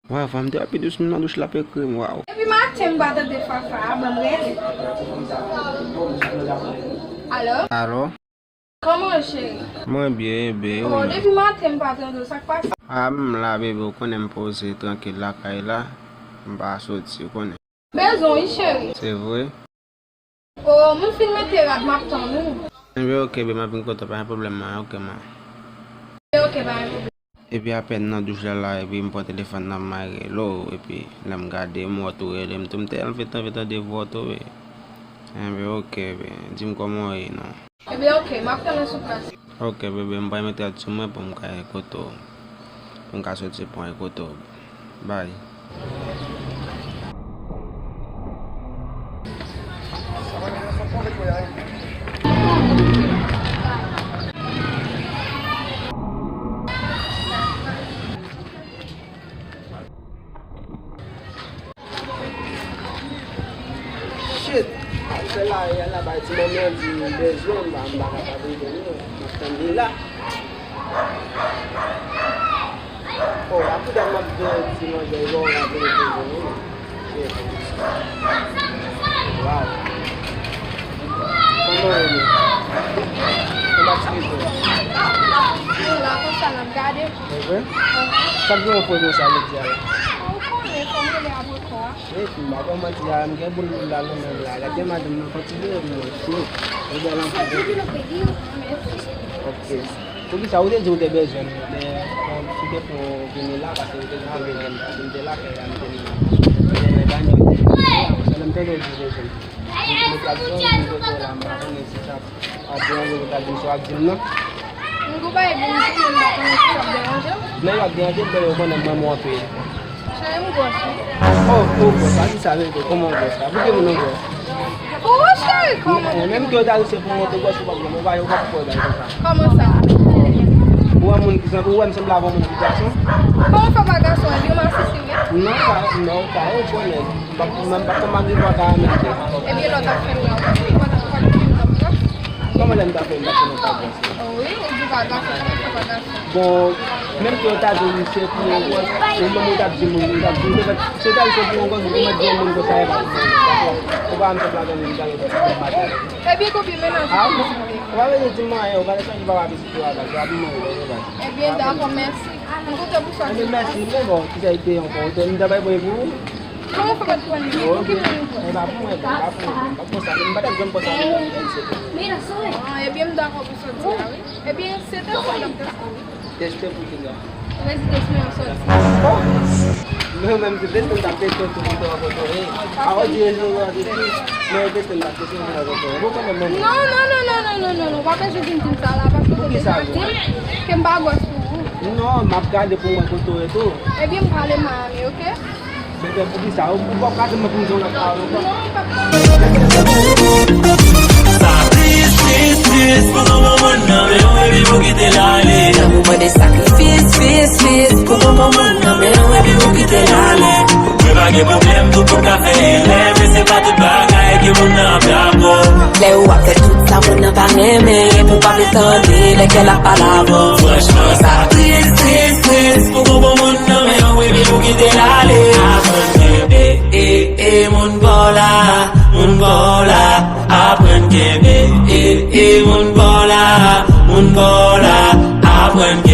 Wow, fam te api dus nan douche la pe crème, wow. Epi matin bata de fafa, bam rede. Allô? Allô? Comment chérie? Moi bien, bébé. Oh, depuis matin bata de ça passe. Ah, la bébé, on connaît me poser tranquille la caille là. M'pas sorti, on connaît. Besoin, chérie. C'est vrai? Oh, mon film était là, m'a attendu. Ok, bébé, m'a venu pas un problème, ok, ma. Ok, bye. Et puis après dans douche là et puis me prend téléphone dans ma là et puis là me garder moto et me tout me fait de voto et bien ok bien dis-moi comment est non. Eh bien ok, m'a attendre sur place. Ok bébé me pas mettre sur moi pour me cailler koto. Pour me sortir pour un koto. Bye. Shit, là, il y a là, tu m'as dit besoin, je vais là. Oh, après, dans ma vie, tu m'as dit, bon, wow. Comment est-ce? Comment tu Là, comme ça, on regarde. es? Ça vient au point de ça, le diable. Ok. Porque ça vous dit des besoins, mais c'était pour venir là parce que vous êtes là comment ça? Ou me semblava uma ligação? Como foi a garçom? Viu uma Cecília? Não, tá, eu conheço. Mas para tomar de vagar, né? É bem nota fenomenal. Como ele está vendo aqui no caso? Oui, devagar, devagar. Bom, mesmo que eu esteja no centro, eu não muda de mundo, você está no centro, eu gosto de uma de mundo, você vai o vamos falar de mundo, é bem que eu vi menos. Ah, vai ver de manhã, eu vou deixar de falar disso lá, já vi muito. É bem da comércio. Não vou ter buscar. Mas mesmo, não vou, quiser ter um pouco, ainda vai ver o como foi a tua amiga? O que foi? Mira, sobe. Ah, é bem da roupa social. É bem você tá falando das coisas. Deixa eu ver. Mas deixa eu só. Não, mas você tem que ter tudo muito a foto aí. Aonde eu disse, não tem que ter tudo a foto. Não. Vai ver se tem que estar lá para que sabe. Quem bagua não, mas cada depois uma foto é tu. É bem vale mami, ok? Você pode sair, um pouco cada uma função na casa. Sacrifice, pour un moment, non, mais on est vivant qui t'est là, un moment de sacrifice, pour un moment, non, mais on est vivant qui t'est là, je pas de problème, tout pour café, mais c'est pas tout bagaille qui m'en a bien. Les ou a fait tout ça, on n'a pas aimé, pour pas prétendre, lesquels a pas la voix. Franchement, sacrifice, pour un moment, non, mais on est vivant qui t'est là, mon bola, apprendre que mon bola, apprendre